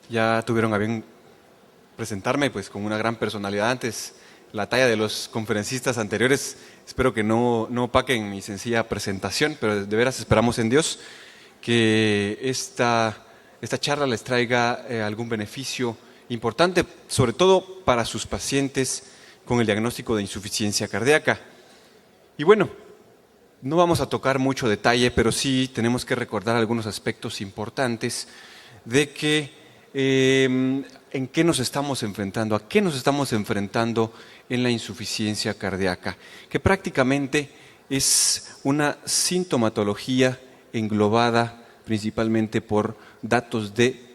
Ya tuvieron a bien presentarme pues con una gran personalidad antes, la talla de los conferencistas anteriores. Espero que no opaquen mi sencilla presentación, pero de veras esperamos en Dios que esta charla les traiga algún beneficio importante, sobre todo para sus pacientes con el diagnóstico de insuficiencia cardíaca. Y bueno, no vamos a tocar mucho detalle, pero sí tenemos que recordar algunos aspectos importantes de que en qué nos estamos enfrentando, a qué nos estamos enfrentando en la insuficiencia cardíaca, que prácticamente es una sintomatología englobada principalmente por datos de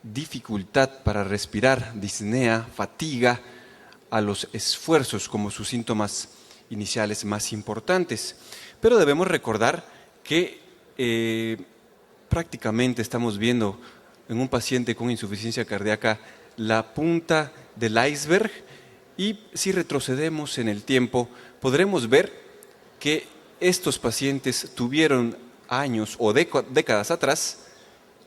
dificultad para respirar, disnea, fatiga, a los esfuerzos como sus síntomas iniciales más importantes. Pero debemos recordar que prácticamente estamos viendo en un paciente con insuficiencia cardíaca la punta del iceberg, y si retrocedemos en el tiempo podremos ver que estos pacientes tuvieron años o décadas atrás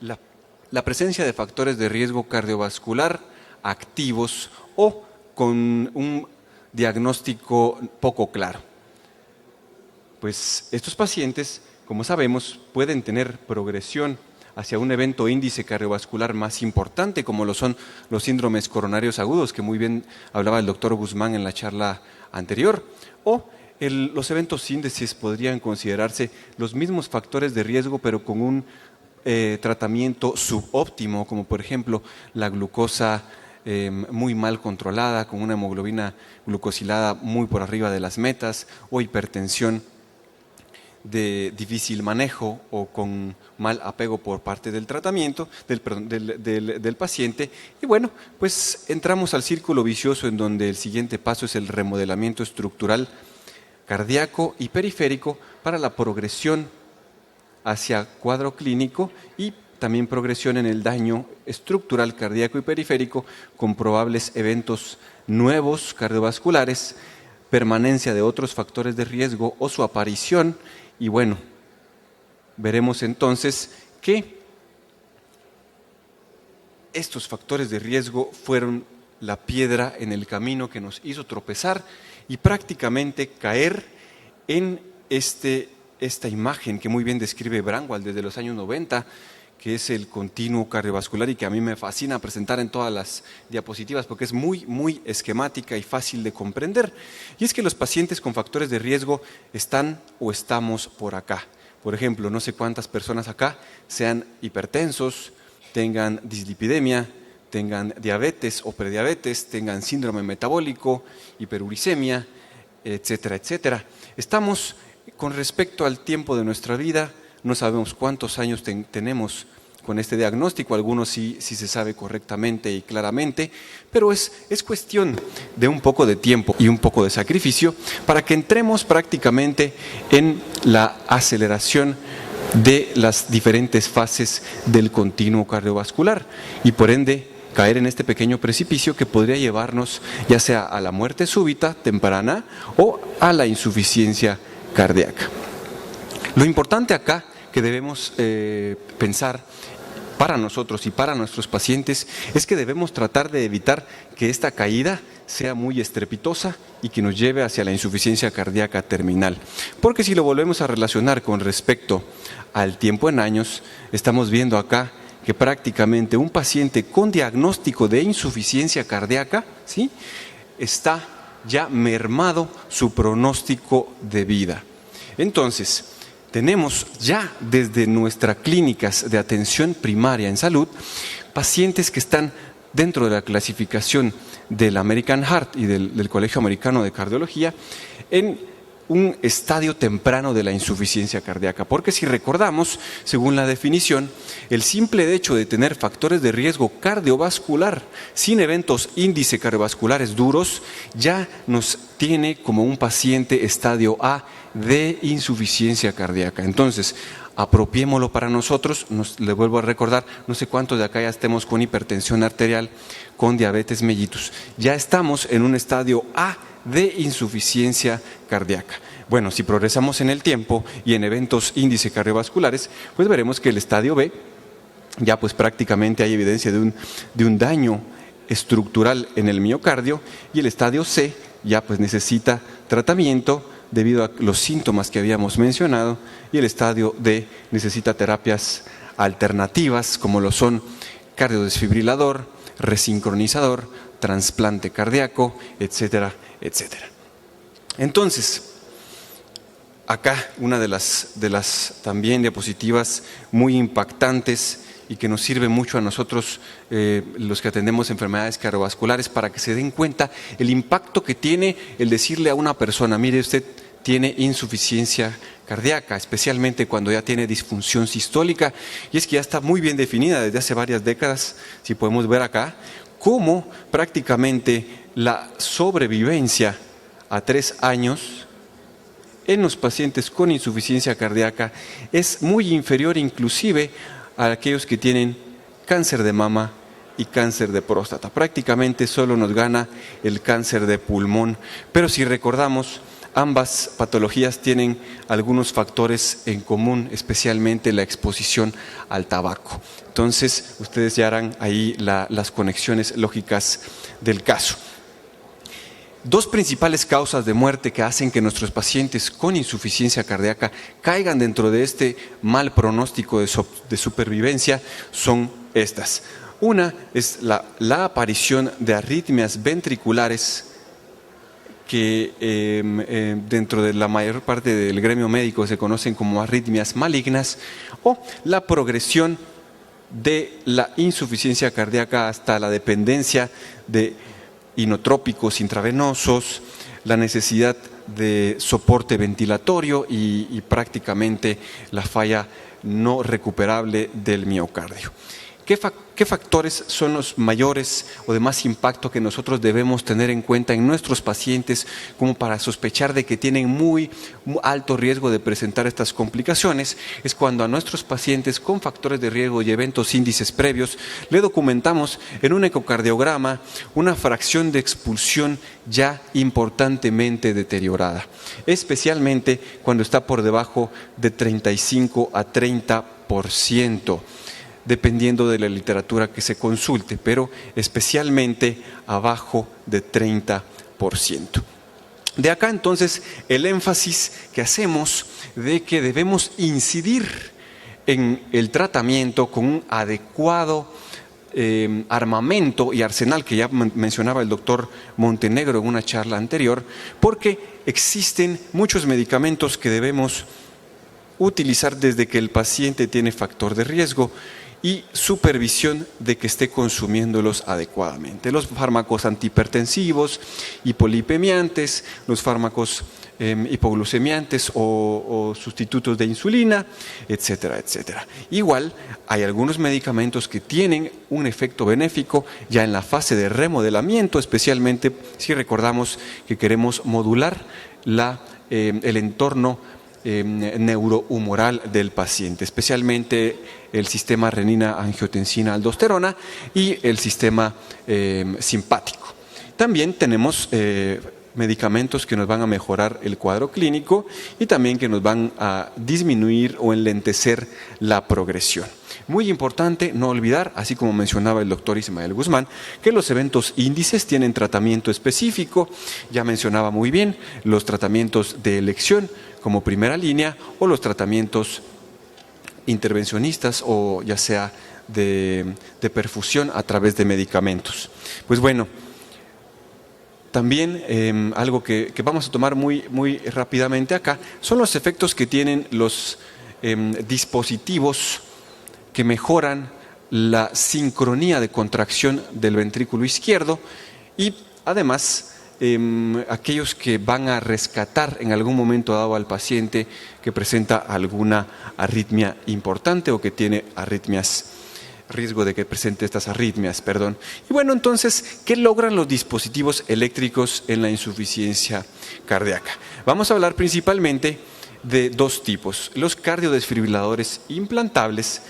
la presencia de factores de riesgo cardiovascular activos o con un diagnóstico poco claro. Pues estos pacientes, como sabemos, pueden tener progresión hacia un evento índice cardiovascular más importante, como lo son los síndromes coronarios agudos, que muy bien hablaba el doctor Guzmán en la charla anterior, o los eventos índices podrían considerarse los mismos factores de riesgo, pero con un tratamiento subóptimo, como por ejemplo la glucosa muy mal controlada, con una hemoglobina glucosilada muy por arriba de las metas, o hipertensión de difícil manejo o con mal apego por parte del tratamiento, del paciente. Y bueno, pues entramos al círculo vicioso en donde el siguiente paso es el remodelamiento estructural cardíaco y periférico para la progresión hacia cuadro clínico y también progresión en el daño estructural cardíaco y periférico con probables eventos nuevos cardiovasculares, permanencia de otros factores de riesgo o su aparición. Y bueno, veremos entonces que estos factores de riesgo fueron la piedra en el camino que nos hizo tropezar y prácticamente caer en esta imagen que muy bien describe Braunwald desde los años 90, que es el continuo cardiovascular y que a mí me fascina presentar en todas las diapositivas porque es muy, muy esquemática y fácil de comprender. Y es que los pacientes con factores de riesgo están o estamos por acá. Por ejemplo, no sé cuántas personas acá sean hipertensos, tengan dislipidemia, tengan diabetes o prediabetes, tengan síndrome metabólico, hiperuricemia, etcétera, etcétera. Estamos, con respecto al tiempo de nuestra vida, no sabemos cuántos años tenemos con este diagnóstico, algunos sí se sabe correctamente y claramente, pero es cuestión de un poco de tiempo y un poco de sacrificio para que entremos prácticamente en la aceleración de las diferentes fases del continuo cardiovascular y por ende caer en este pequeño precipicio que podría llevarnos ya sea a la muerte súbita, temprana o a la insuficiencia cardíaca. Lo importante acá que debemos pensar para nosotros y para nuestros pacientes es que debemos tratar de evitar que esta caída sea muy estrepitosa y que nos lleve hacia la insuficiencia cardíaca terminal. Porque si lo volvemos a relacionar con respecto al tiempo en años, estamos viendo acá que prácticamente un paciente con diagnóstico de insuficiencia cardíaca, ¿sí?, está ya mermado su pronóstico de vida. Entonces, tenemos ya desde nuestras clínicas de atención primaria en salud pacientes que están dentro de la clasificación del American Heart y del Colegio Americano de Cardiología en un estadio temprano de la insuficiencia cardíaca. Porque si recordamos, según la definición, el simple hecho de tener factores de riesgo cardiovascular sin eventos índice cardiovasculares duros ya nos tiene como un paciente estadio A de insuficiencia cardíaca. Entonces, apropiémoslo para nosotros. Le vuelvo a recordar, no sé cuántos de acá ya estemos con hipertensión arterial, con diabetes mellitus. Ya estamos en un estadio A de insuficiencia cardíaca. Bueno, si progresamos en el tiempo y en eventos índice cardiovasculares, pues veremos que el estadio B ya pues prácticamente hay evidencia de un daño estructural en el miocardio, y el estadio C ya pues necesita tratamiento debido a los síntomas que habíamos mencionado, y el estadio D necesita terapias alternativas como lo son cardiodesfibrilador, resincronizador, trasplante cardíaco, etcétera, etcétera. Entonces, acá una de las también diapositivas muy impactantes y que nos sirve mucho a nosotros, los que atendemos enfermedades cardiovasculares, para que se den cuenta el impacto que tiene el decirle a una persona: mire, usted tiene insuficiencia cardíaca, especialmente cuando ya tiene disfunción sistólica, y es que ya está muy bien definida desde hace varias décadas, si podemos ver acá, cómo prácticamente la sobrevivencia a 3 años en los pacientes con insuficiencia cardíaca es muy inferior inclusive a aquellos que tienen cáncer de mama y cáncer de próstata. Prácticamente solo nos gana el cáncer de pulmón, pero si recordamos, ambas patologías tienen algunos factores en común, especialmente la exposición al tabaco. Entonces, ustedes ya harán ahí las conexiones lógicas del caso. 2 principales causas de muerte que hacen que nuestros pacientes con insuficiencia cardíaca caigan dentro de este mal pronóstico de supervivencia son estas. Una es la aparición de arritmias ventriculares, que dentro de la mayor parte del gremio médico se conocen como arritmias malignas, o la progresión de la insuficiencia cardíaca hasta la dependencia de inotrópicos intravenosos, la necesidad de soporte ventilatorio y prácticamente la falla no recuperable del miocardio. ¿Qué factores son los mayores o de más impacto que nosotros debemos tener en cuenta en nuestros pacientes como para sospechar de que tienen muy alto riesgo de presentar estas complicaciones? Es cuando a nuestros pacientes con factores de riesgo y eventos índices previos le documentamos en un ecocardiograma una fracción de expulsión ya importantemente deteriorada, especialmente cuando está por debajo de 35 a 30%. Dependiendo de la literatura que se consulte, pero especialmente abajo de 30%. De acá entonces el énfasis que hacemos de que debemos incidir en el tratamiento con un adecuado armamento y arsenal, que ya mencionaba el doctor Montenegro en una charla anterior, porque existen muchos medicamentos que debemos utilizar desde que el paciente tiene factor de riesgo y supervisión de que esté consumiéndolos adecuadamente. Los fármacos antihipertensivos, hipolipemiantes, los fármacos hipoglucemiantes o sustitutos de insulina, etcétera, etcétera. Igual, hay algunos medicamentos que tienen un efecto benéfico ya en la fase de remodelamiento, especialmente si recordamos que queremos modular el entorno neurohumoral del paciente, especialmente el sistema renina-angiotensina-aldosterona y el sistema simpático. También tenemos medicamentos que nos van a mejorar el cuadro clínico y también que nos van a disminuir o enlentecer la progresión. Muy importante no olvidar, así como mencionaba el doctor Ismael Guzmán, que los eventos índices tienen tratamiento específico. Ya mencionaba muy bien los tratamientos de elección como primera línea o los tratamientos intervencionistas o ya sea de perfusión a través de medicamentos. Pues bueno, también algo que vamos a tomar muy rápidamente acá son los efectos que tienen los dispositivos que mejoran la sincronía de contracción del ventrículo izquierdo y además aquellos que van a rescatar en algún momento dado al paciente que presenta alguna arritmia importante o que tiene riesgo de que presente estas arritmias, perdón. Y bueno, entonces, ¿qué logran los dispositivos eléctricos en la insuficiencia cardíaca? Vamos a hablar principalmente de 2 tipos: los cardiodesfibriladores implantables,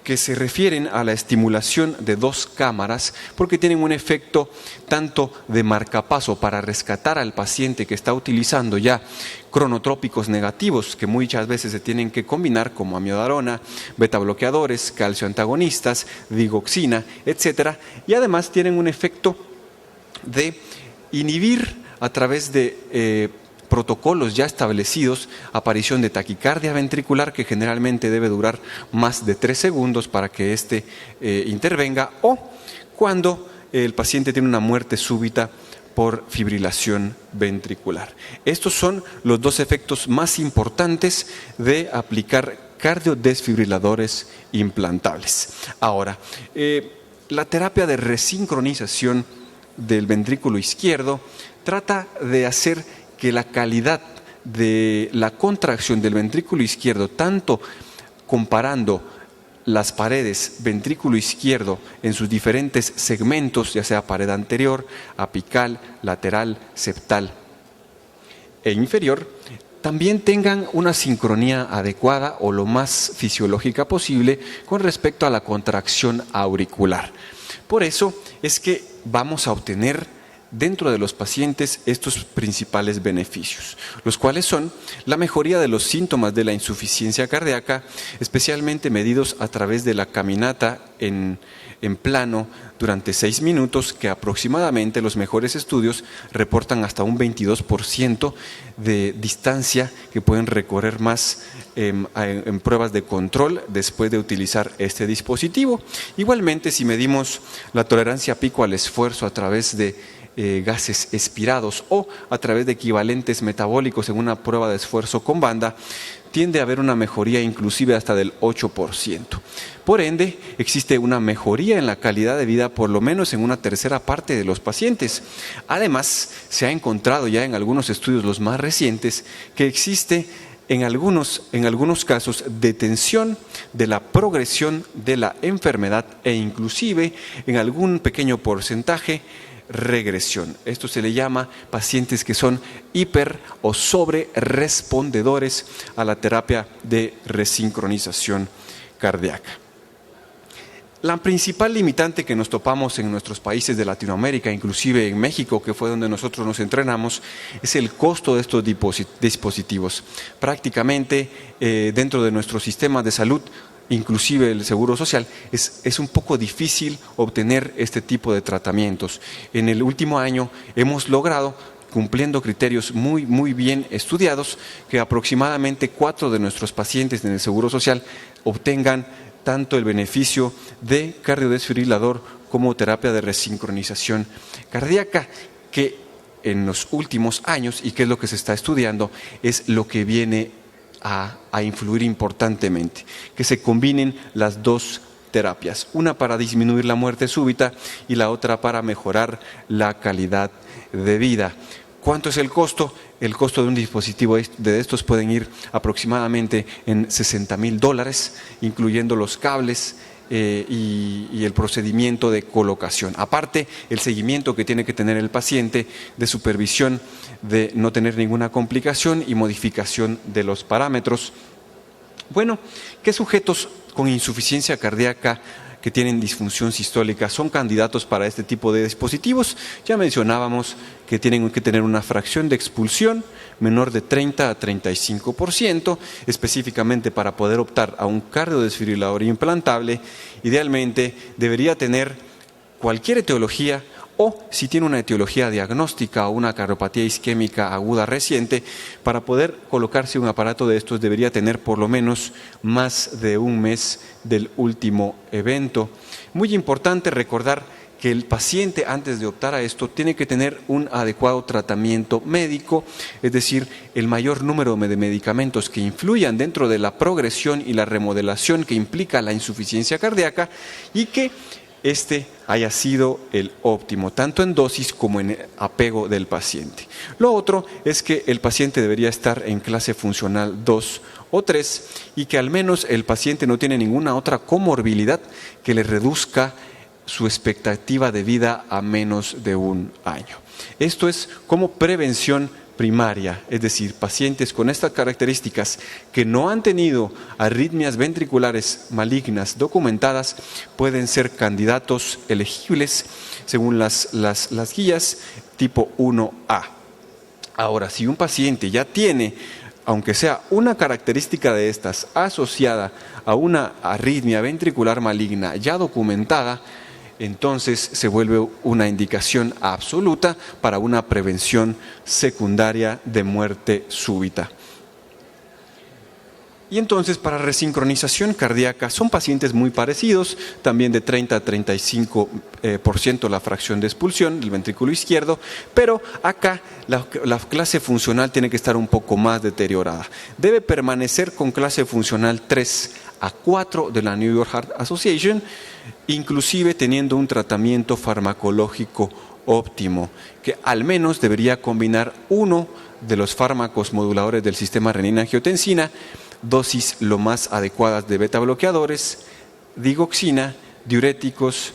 que se refieren a la estimulación de dos cámaras porque tienen un efecto tanto de marcapaso para rescatar al paciente que está utilizando ya cronotrópicos negativos que muchas veces se tienen que combinar como amiodarona, betabloqueadores, calcio antagonistas, digoxina, etc. Y además tienen un efecto de inhibir a través de protocolos ya establecidos, aparición de taquicardia ventricular que generalmente debe durar más de 3 segundos para que éste intervenga, o cuando el paciente tiene una muerte súbita por fibrilación ventricular. Estos son los dos efectos más importantes de aplicar cardiodesfibriladores implantables. Ahora, la terapia de resincronización del ventrículo izquierdo trata de hacer que la calidad de la contracción del ventrículo izquierdo, tanto comparando las paredes ventrículo izquierdo en sus diferentes segmentos, ya sea pared anterior, apical, lateral, septal e inferior, también tengan una sincronía adecuada o lo más fisiológica posible con respecto a la contracción auricular. Por eso es que vamos a obtener dentro de los pacientes estos principales beneficios, los cuales son la mejoría de los síntomas de la insuficiencia cardíaca, especialmente medidos a través de la caminata en plano durante 6 minutos, que aproximadamente los mejores estudios reportan hasta un 22% de distancia que pueden recorrer más en pruebas de control después de utilizar este dispositivo. Igualmente, si medimos la tolerancia pico al esfuerzo a través de gases expirados o a través de equivalentes metabólicos en una prueba de esfuerzo con banda, tiende a haber una mejoría inclusive hasta del 8%. Por ende, existe una mejoría en la calidad de vida por lo menos en una tercera parte de los pacientes. Además, se ha encontrado ya en algunos estudios, los más recientes, que existe en algunos casos detención de la progresión de la enfermedad e inclusive en algún pequeño porcentaje regresión. Esto se le llama pacientes que son hiper o sobre respondedores a la terapia de resincronización cardíaca. La principal limitante que nos topamos en nuestros países de Latinoamérica, inclusive en México, que fue donde nosotros nos entrenamos, es el costo de estos dispositivos. Prácticamente dentro de nuestro sistema de salud, inclusive el Seguro Social, es un poco difícil obtener este tipo de tratamientos. En el último año hemos logrado, cumpliendo criterios muy bien estudiados, que aproximadamente 4 de nuestros pacientes en el Seguro Social obtengan tanto el beneficio de cardiodesfibrilador como terapia de resincronización cardíaca, que en los últimos años, y que es lo que se está estudiando, es lo que viene a influir importantemente, que se combinen las dos terapias, una para disminuir la muerte súbita y la otra para mejorar la calidad de vida. ¿Cuánto es el costo? El costo de un dispositivo de estos pueden ir aproximadamente en $60,000, incluyendo los cables y el procedimiento de colocación. Aparte, el seguimiento que tiene que tener el paciente de supervisión de no tener ninguna complicación y modificación de los parámetros. Bueno, ¿qué sujetos con insuficiencia cardíaca que tienen disfunción sistólica son candidatos para este tipo de dispositivos? Ya mencionábamos que tienen que tener una fracción de expulsión menor de 30 a 35%, específicamente para poder optar a un cardiodesfibrilador implantable. Idealmente debería tener cualquier etiología, o si tiene una etiología diagnóstica o una cardiopatía isquémica aguda reciente, para poder colocarse un aparato de estos debería tener por lo menos más de un mes del último evento. Muy importante recordar que el paciente, antes de optar a esto, tiene que tener un adecuado tratamiento médico, es decir, el mayor número de medicamentos que influyan dentro de la progresión y la remodelación que implica la insuficiencia cardíaca, y que este haya sido el óptimo, tanto en dosis como en apego del paciente. Lo otro es que el paciente debería estar en clase funcional 2 o 3 y que al menos el paciente no tiene ninguna otra comorbilidad que le reduzca su expectativa de vida a menos de un año. Esto es como prevención primaria, es decir, pacientes con estas características que no han tenido arritmias ventriculares malignas documentadas, pueden ser candidatos elegibles según las guías tipo 1A. Ahora, si un paciente ya tiene, aunque sea una característica de estas asociada a una arritmia ventricular maligna ya documentada, entonces se vuelve una indicación absoluta para una prevención secundaria de muerte súbita. Y entonces para resincronización cardíaca son pacientes muy parecidos, también de 30 a 35% la fracción de expulsión del ventrículo izquierdo, pero acá la clase funcional tiene que estar un poco más deteriorada. Debe permanecer con clase funcional 3 a 4 de la New York Heart Association, inclusive teniendo un tratamiento farmacológico óptimo, que al menos debería combinar uno de los fármacos moduladores del sistema renina-angiotensina, dosis lo más adecuadas de beta bloqueadores, digoxina, diuréticos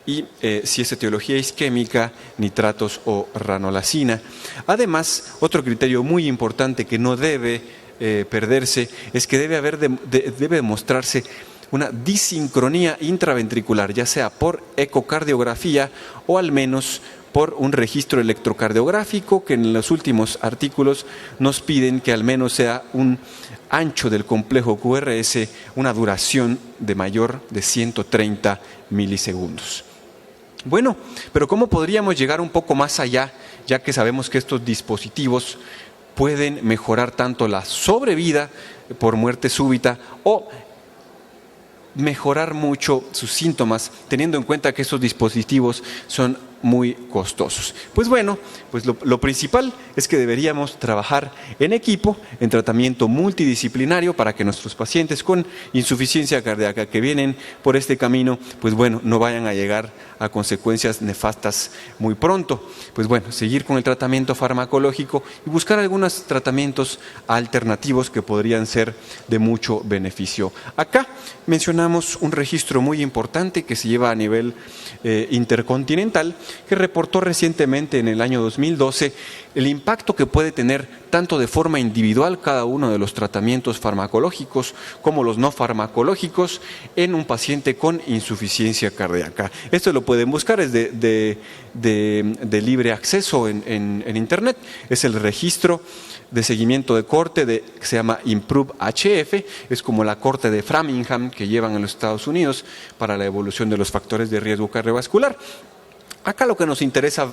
y, si es etiología isquémica, nitratos o ranolacina. Además, otro criterio muy importante que no debe perderse es que debe demostrarse una disincronía intraventricular, ya sea por ecocardiografía o al menos por un registro electrocardiográfico, que en los últimos artículos nos piden que al menos sea un ancho del complejo QRS, una duración de mayor de 130 milisegundos. Bueno, pero ¿cómo podríamos llegar un poco más allá, ya que sabemos que estos dispositivos pueden mejorar tanto la sobrevida por muerte súbita o mejorar mucho sus síntomas, teniendo en cuenta que estos dispositivos son muy costosos? Pues bueno, pues lo principal es que deberíamos trabajar en equipo, en tratamiento multidisciplinario, para que nuestros pacientes con insuficiencia cardíaca que vienen por este camino, pues bueno, no vayan a llegar a consecuencias nefastas muy pronto. Pues bueno, seguir con el tratamiento farmacológico y buscar algunos tratamientos alternativos que podrían ser de mucho beneficio. Acá mencionamos un registro muy importante que se lleva a nivel intercontinental, que reportó recientemente en el año 2012 el impacto que puede tener tanto de forma individual cada uno de los tratamientos farmacológicos como los no farmacológicos en un paciente con insuficiencia cardíaca. Esto lo pueden buscar, es de libre acceso en Internet, es el registro de seguimiento de corte que se llama IMPROVE-HF, es como la corte de Framingham que llevan en los Estados Unidos para la evolución de los factores de riesgo cardiovascular. Acá lo que nos interesa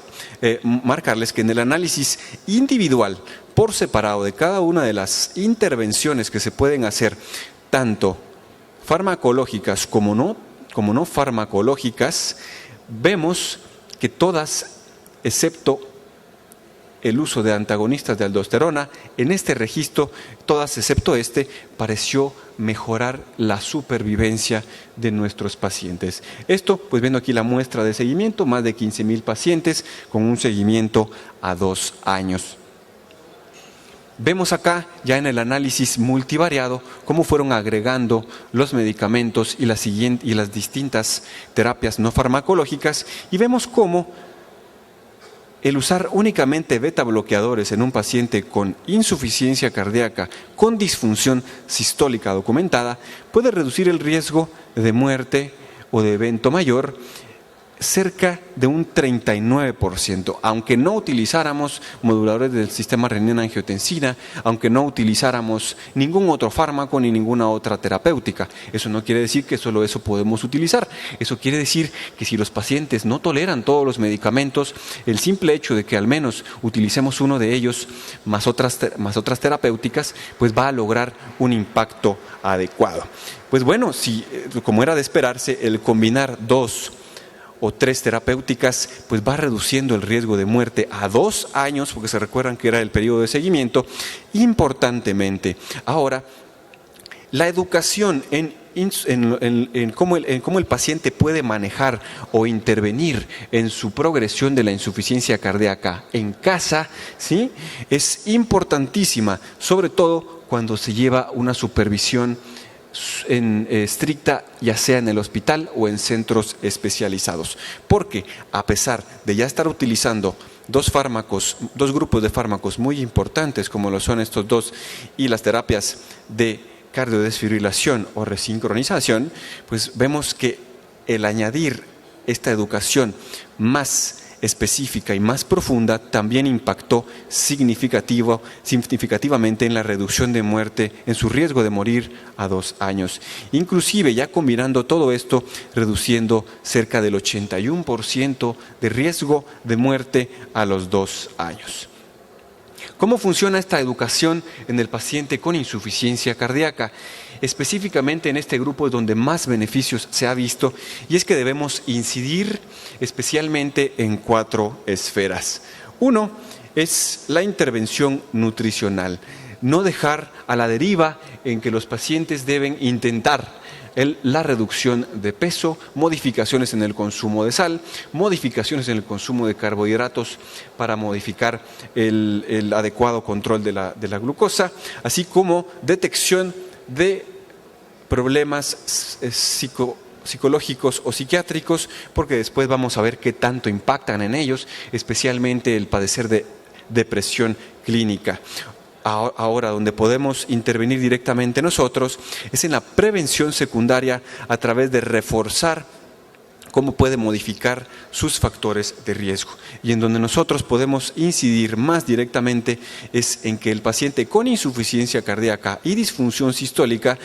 marcarles es que en el análisis individual, por separado de cada una de las intervenciones que se pueden hacer, tanto farmacológicas como no farmacológicas, vemos que todas, excepto el uso de antagonistas de aldosterona, en este registro, todas excepto pareció mejorar la supervivencia de nuestros pacientes. Esto, pues viendo aquí la muestra de seguimiento, más de 15,000 pacientes con un seguimiento a 2 años. Vemos acá, ya en el análisis multivariado, cómo fueron agregando los medicamentos y las distintas terapias no farmacológicas, y vemos cómo el usar únicamente beta bloqueadores en un paciente con insuficiencia cardíaca con disfunción sistólica documentada puede reducir el riesgo de muerte o de evento mayor cerca de un 39%, aunque no utilizáramos moduladores del sistema renina-angiotensina, aunque no utilizáramos ningún otro fármaco ni ninguna otra terapéutica. Eso no quiere decir que solo eso podemos utilizar. Eso quiere decir que si los pacientes no toleran todos los medicamentos, el simple hecho de que al menos utilicemos uno de ellos más otras terapéuticas, pues va a lograr un impacto adecuado. Pues bueno, si, como era de esperarse, el combinar 2 o 3 terapéuticas, pues va reduciendo el riesgo de muerte a 2 años, porque se recuerdan que era el periodo de seguimiento, importantemente. Ahora, la educación en cómo el paciente puede manejar o intervenir en su progresión de la insuficiencia cardíaca en casa, ¿sí?, es importantísima, sobre todo cuando se lleva una supervisión estricta, ya sea en el hospital o en centros especializados, porque a pesar de ya estar utilizando dos grupos de fármacos muy importantes, como lo son estos dos, y las terapias de cardiodesfibrilación o resincronización, pues vemos que el añadir esta educación más específica y más profunda también impactó significativamente en la reducción de muerte, en su riesgo de morir a 2 años. Inclusive, ya combinando todo esto, reduciendo cerca del 81% de riesgo de muerte a los 2 años. ¿Cómo funciona esta educación en el paciente con insuficiencia cardíaca? Específicamente en este grupo es donde más beneficios se ha visto, y es que debemos incidir especialmente en 4 esferas. Uno es la intervención nutricional. No dejar a la deriva en que los pacientes deben intentar la reducción de peso, modificaciones en el consumo de sal, modificaciones en el consumo de carbohidratos para modificar el adecuado control de la glucosa, así como detección de problemas psicológicos o psiquiátricos, porque después vamos a ver qué tanto impactan en ellos, especialmente el padecer de depresión clínica. Ahora, donde podemos intervenir directamente nosotros es en la prevención secundaria a través de reforzar cómo puede modificar sus factores de riesgo. Y en donde nosotros podemos incidir más directamente es en que el paciente con insuficiencia cardíaca y disfunción sistólica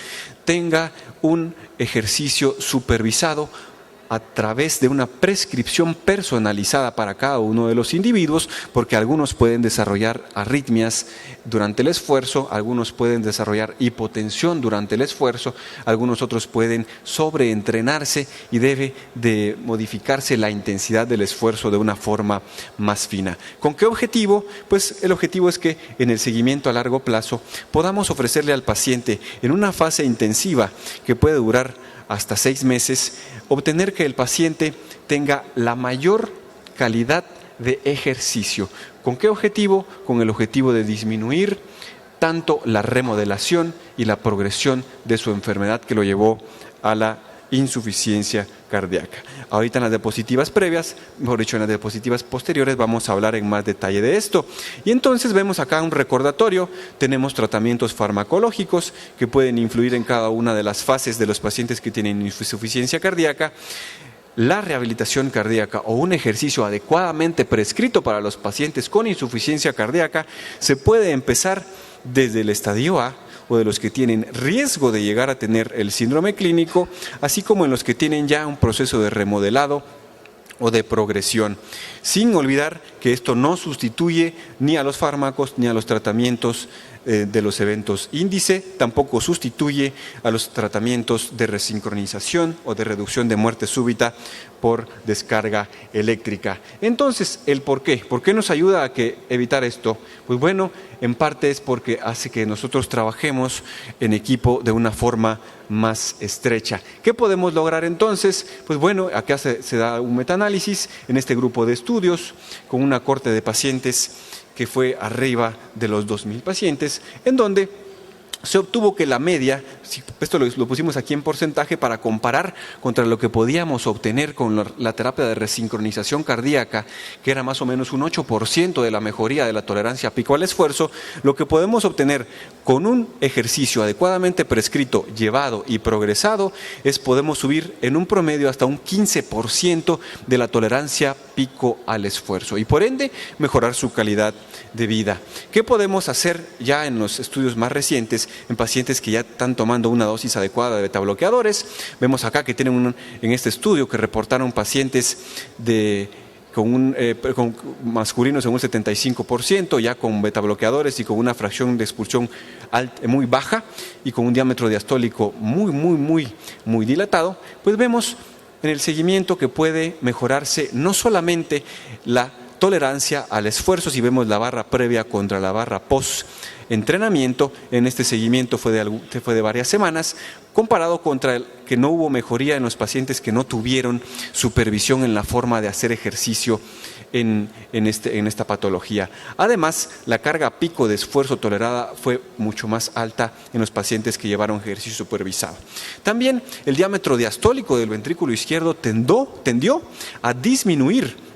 tenga un ejercicio supervisado a través de una prescripción personalizada para cada uno de los individuos, porque algunos pueden desarrollar arritmias durante el esfuerzo, algunos pueden desarrollar hipotensión durante el esfuerzo, algunos otros pueden sobreentrenarse y debe de modificarse la intensidad del esfuerzo de una forma más fina. ¿Con qué objetivo? Pues el objetivo es que en el seguimiento a largo plazo podamos ofrecerle al paciente en una fase intensiva que puede durar hasta 6 meses, obtener que el paciente tenga la mayor calidad de ejercicio. ¿Con qué objetivo? Con el objetivo de disminuir tanto la remodelación y la progresión de su enfermedad que lo llevó a la insuficiencia cardíaca. Ahorita en las diapositivas previas, mejor dicho en las diapositivas posteriores, vamos a hablar en más detalle de esto. Y entonces vemos acá un recordatorio, tenemos tratamientos farmacológicos que pueden influir en cada una de las fases de los pacientes que tienen insuficiencia cardíaca. La rehabilitación cardíaca o un ejercicio adecuadamente prescrito para los pacientes con insuficiencia cardíaca se puede empezar desde el estadio A, o de los que tienen riesgo de llegar a tener el síndrome clínico, así como en los que tienen ya un proceso de remodelado o de progresión, sin olvidar que esto no sustituye ni a los fármacos ni a los tratamientos de los eventos índice, tampoco sustituye a los tratamientos de resincronización o de reducción de muerte súbita por descarga eléctrica. Entonces, ¿el por qué? ¿Por qué nos ayuda a evitar esto? Pues bueno, en parte es porque hace que nosotros trabajemos en equipo de una forma más estrecha. ¿Qué podemos lograr entonces? Pues bueno, acá se da un metaanálisis en este grupo de estudios con una corte de pacientes que fue arriba de los 2.000 pacientes, en donde se obtuvo que la media, esto lo pusimos aquí en porcentaje para comparar contra lo que podíamos obtener con la terapia de resincronización cardíaca, que era más o menos un 8% de la mejoría de la tolerancia pico al esfuerzo. Lo que podemos obtener con un ejercicio adecuadamente prescrito, llevado y progresado, podemos subir en un promedio hasta un 15% de la tolerancia pico al esfuerzo y por ende mejorar su calidad de vida. ¿Qué podemos hacer ya en los estudios más recientes en pacientes que ya están tomando una dosis adecuada de betabloqueadores? Vemos acá que tienen en este estudio que reportaron pacientes con masculinos en un 75%, ya con betabloqueadores y con una fracción de expulsión muy baja y con un diámetro diastólico muy dilatado, pues vemos en el seguimiento que puede mejorarse no solamente la tolerancia al esfuerzo, si vemos la barra previa contra la barra post-entrenamiento, en este seguimiento fue de varias semanas, comparado contra el que no hubo mejoría en los pacientes que no tuvieron supervisión en la forma de hacer ejercicio en esta patología. Además, la carga pico de esfuerzo tolerada fue mucho más alta en los pacientes que llevaron ejercicio supervisado. También el diámetro diastólico del ventrículo izquierdo tendió a disminuir,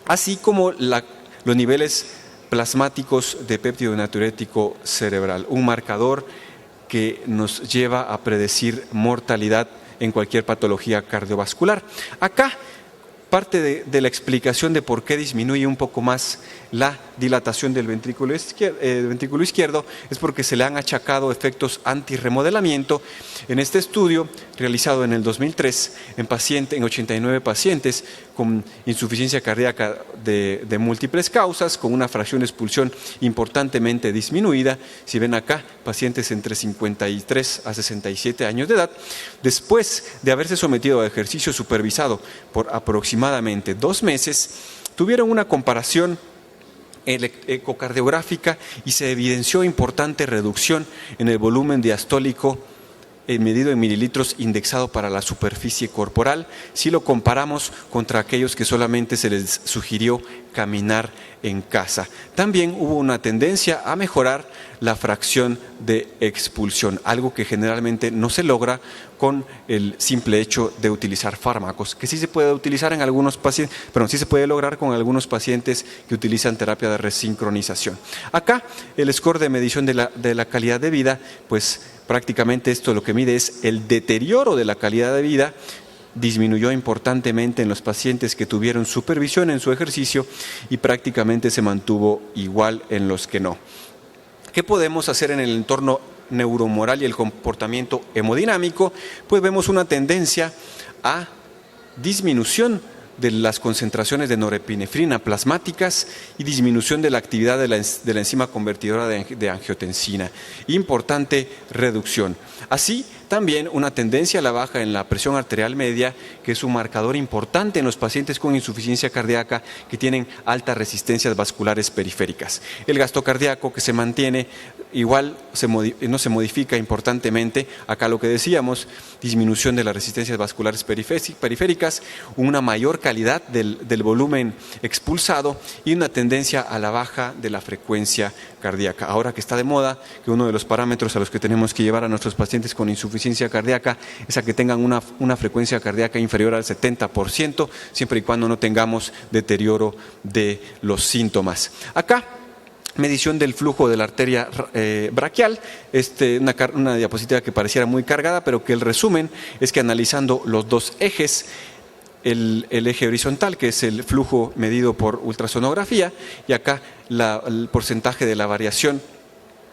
así como la los niveles plasmáticos de péptido natriurético cerebral, un marcador que nos lleva a predecir mortalidad en cualquier patología cardiovascular. Acá, parte de la explicación de por qué disminuye un poco más la dilatación del ventrículo izquierdo es porque se le han achacado efectos antirremodelamiento. En este estudio, realizado en el 2003, en 89 pacientes con insuficiencia cardíaca de múltiples causas, con una fracción de expulsión importantemente disminuida, si ven acá, pacientes entre 53 a 67 años de edad, después de haberse sometido a ejercicio supervisado por aproximadamente 2 meses, tuvieron una comparación ecocardiográfica y se evidenció importante reducción en el volumen diastólico medido en mililitros indexado para la superficie corporal, si lo comparamos contra aquellos que solamente se les sugirió caminar en casa. También hubo una tendencia a mejorar la fracción de expulsión, algo que generalmente no se logra con el simple hecho de utilizar fármacos, que sí se puede utilizar en algunos pacientes, pero sí se puede lograr con algunos pacientes que utilizan terapia de resincronización. Acá el score de medición de la calidad de vida, pues prácticamente esto lo que mide es el deterioro de la calidad de vida. Disminuyó importantemente en los pacientes que tuvieron supervisión en su ejercicio y prácticamente se mantuvo igual en los que no. ¿Qué podemos hacer en el entorno neuromoral y el comportamiento hemodinámico? Pues vemos una tendencia a disminución de las concentraciones de norepinefrina plasmáticas y disminución de la actividad de la enzima convertidora de angiotensina. Importante reducción. Así, también una tendencia a la baja en la presión arterial media, que es un marcador importante en los pacientes con insuficiencia cardíaca que tienen altas resistencias vasculares periféricas. El gasto cardíaco que se mantiene igual no se modifica importantemente. Acá lo que decíamos, disminución de las resistencias vasculares periféricas, una mayor calidad del volumen expulsado y una tendencia a la baja de la frecuencia cardíaca. Ahora que está de moda, que uno de los parámetros a los que tenemos que llevar a nuestros pacientes con insuficiencia cardíaca es a que tengan una frecuencia cardíaca inferior al 70%, siempre y cuando no tengamos deterioro de los síntomas. Acá, medición del flujo de la arteria braquial, una diapositiva que pareciera muy cargada, pero que el resumen es que analizando los dos ejes, el eje horizontal, que es el flujo medido por ultrasonografía, y acá el porcentaje de la variación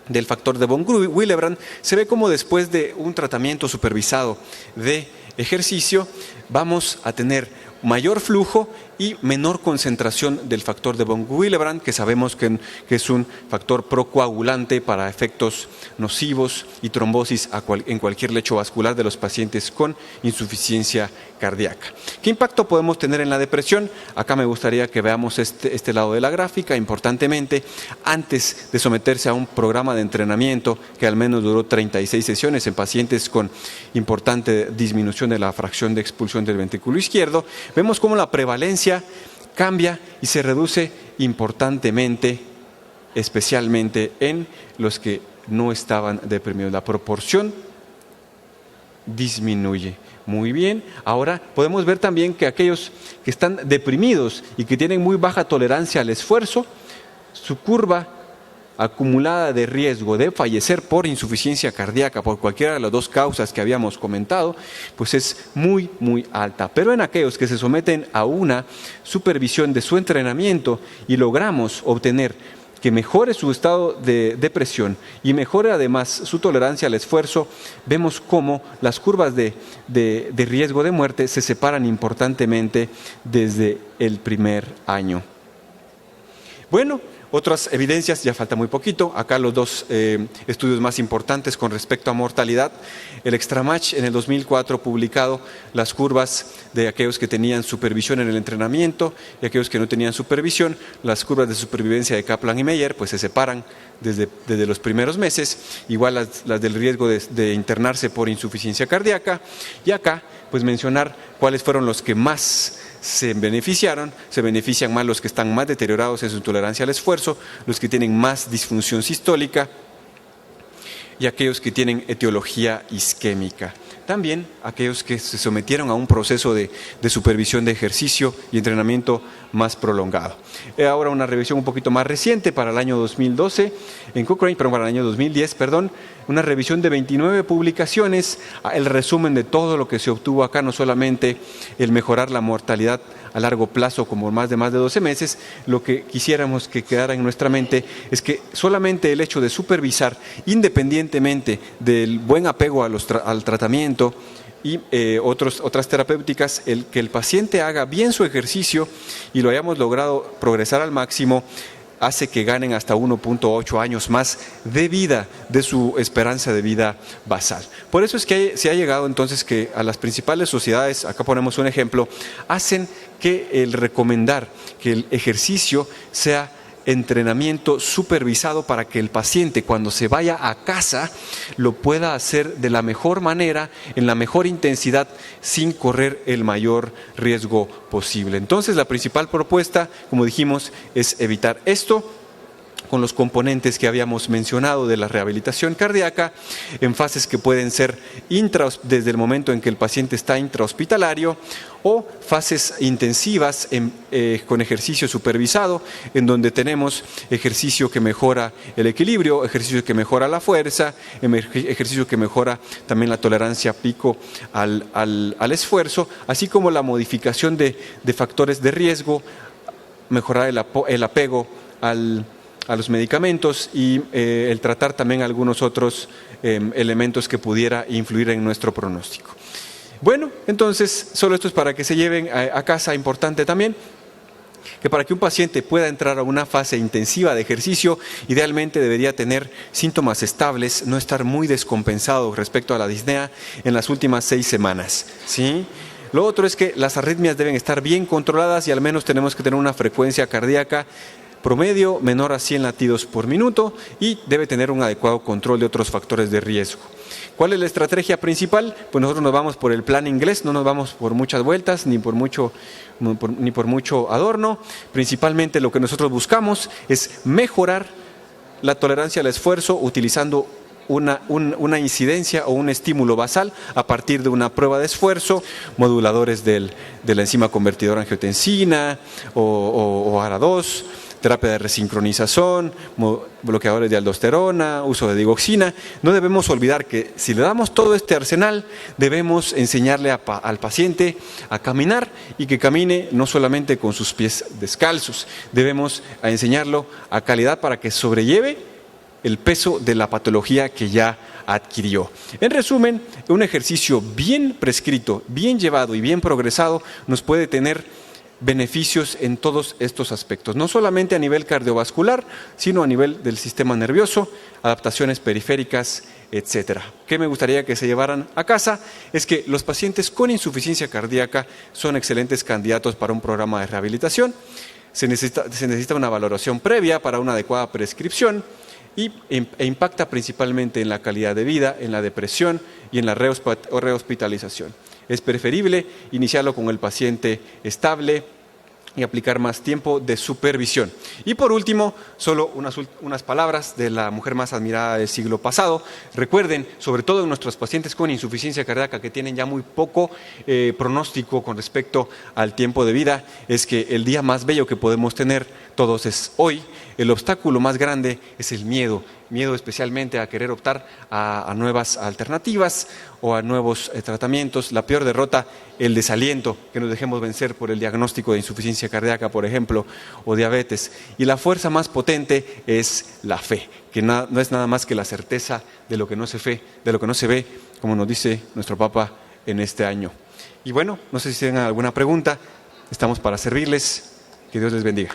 del factor de von Willebrand, se ve como después de un tratamiento supervisado de ejercicio vamos a tener mayor flujo y menor concentración del factor de von Willebrand, que sabemos que es un factor procoagulante para efectos nocivos y trombosis en cualquier lecho vascular de los pacientes con insuficiencia cardíaca. ¿Qué impacto podemos tener en la depresión? Acá me gustaría que veamos este lado de la gráfica. Importantemente, antes de someterse a un programa de entrenamiento que al menos duró 36 sesiones en pacientes con importante disminución de la fracción de expulsión del ventrículo izquierdo, vemos cómo la prevalencia cambia y se reduce importantemente, especialmente en los que no estaban deprimidos. La proporción disminuye. Muy bien, ahora podemos ver también que aquellos que están deprimidos y que tienen muy baja tolerancia al esfuerzo, su curva acumulada de riesgo de fallecer por insuficiencia cardíaca, por cualquiera de las dos causas que habíamos comentado, pues es muy, muy alta. Pero en aquellos que se someten a una supervisión de su entrenamiento y logramos obtener que mejore su estado de depresión y mejore además su tolerancia al esfuerzo, vemos cómo las curvas de riesgo de muerte se separan importantemente desde el primer año. Bueno, otras evidencias, ya falta muy poquito, acá los dos estudios más importantes con respecto a mortalidad. El Extramatch en el 2004 publicado las curvas de aquellos que tenían supervisión en el entrenamiento y aquellos que no tenían supervisión. Las curvas de supervivencia de Kaplan y Meyer pues se separan desde los primeros meses, igual las del riesgo de internarse por insuficiencia cardíaca. Y acá pues mencionar cuáles fueron los que más se benefician más los que están más deteriorados en su tolerancia al esfuerzo, los que tienen más disfunción sistólica y aquellos que tienen etiología isquémica. también aquellos que se sometieron a un proceso de supervisión de ejercicio y entrenamiento más prolongado. Ahora una revisión un poquito más reciente para el año 2012 en Cochrane, perdón, para el año 2010, una revisión de 29 publicaciones, el resumen de todo lo que se obtuvo acá, no solamente el mejorar la mortalidad a largo plazo como más de 12 meses, lo que quisiéramos que quedara en nuestra mente es que solamente el hecho de supervisar, independientemente del buen apego al tratamiento y otras terapéuticas, que el paciente haga bien su ejercicio y lo hayamos logrado progresar al máximo, hace que ganen hasta 1.8 años más de vida, de su esperanza de vida basal. Por eso es que se ha llegado entonces que a las principales sociedades, acá ponemos un ejemplo, hacen que el recomendar que el ejercicio sea entrenamiento supervisado para que el paciente cuando se vaya a casa lo pueda hacer de la mejor manera, en la mejor intensidad, sin correr el mayor riesgo posible. Entonces la principal propuesta, como dijimos, es evitar esto con los componentes que habíamos mencionado de la rehabilitación cardíaca en fases que pueden ser desde el momento en que el paciente está intrahospitalario o fases intensivas con ejercicio supervisado, en donde tenemos ejercicio que mejora el equilibrio, ejercicio que mejora la fuerza, ejercicio que mejora también la tolerancia pico al esfuerzo, así como la modificación de factores de riesgo, mejorar el apego a los medicamentos y el tratar también algunos otros elementos que pudiera influir en nuestro pronóstico. Bueno, entonces, solo esto es para que se lleven a casa. Importante también que para que un paciente pueda entrar a una fase intensiva de ejercicio, idealmente debería tener síntomas estables, no estar muy descompensado respecto a la disnea en las últimas 6 semanas, ¿sí? Lo otro es que las arritmias deben estar bien controladas y al menos tenemos que tener una frecuencia cardíaca promedio menor a 100 latidos por minuto y debe tener un adecuado control de otros factores de riesgo. ¿Cuál es la estrategia principal? Pues nosotros nos vamos por el plan inglés, no nos vamos por muchas vueltas ni por mucho adorno. Principalmente lo que nosotros buscamos es mejorar la tolerancia al esfuerzo utilizando una incidencia o un estímulo basal a partir de una prueba de esfuerzo, moduladores de la enzima convertidora angiotensina o ARA2, terapia de resincronización, bloqueadores de aldosterona, uso de digoxina. No debemos olvidar que si le damos todo este arsenal, debemos enseñarle al paciente a caminar y que camine no solamente con sus pies descalzos. Debemos enseñarlo a calidad para que sobrelleve el peso de la patología que ya adquirió. En resumen, un ejercicio bien prescrito, bien llevado y bien progresado nos puede tener beneficios en todos estos aspectos, no solamente a nivel cardiovascular, sino a nivel del sistema nervioso, adaptaciones periféricas, etcétera. ¿Qué me gustaría que se llevaran a casa? Es que los pacientes con insuficiencia cardíaca son excelentes candidatos para un programa de rehabilitación. Se necesita una valoración previa para una adecuada prescripción e impacta principalmente en la calidad de vida, en la depresión y en la rehospitalización. Es preferible iniciarlo con el paciente estable y aplicar más tiempo de supervisión. Y por último, solo unas palabras de la mujer más admirada del siglo pasado. Recuerden, sobre todo en nuestros pacientes con insuficiencia cardíaca que tienen ya muy poco pronóstico con respecto al tiempo de vida, es que el día más bello que podemos tener todos es hoy. El obstáculo más grande es el miedo especialmente a querer optar a nuevas alternativas o a nuevos tratamientos. La peor derrota, el desaliento, que nos dejemos vencer por el diagnóstico de insuficiencia cardíaca, por ejemplo, o diabetes. Y la fuerza más potente es la fe, que no es nada más que la certeza de lo que no se ve, como nos dice nuestro Papa en este año. Y bueno, no sé si tienen alguna pregunta, estamos para servirles. Que Dios les bendiga.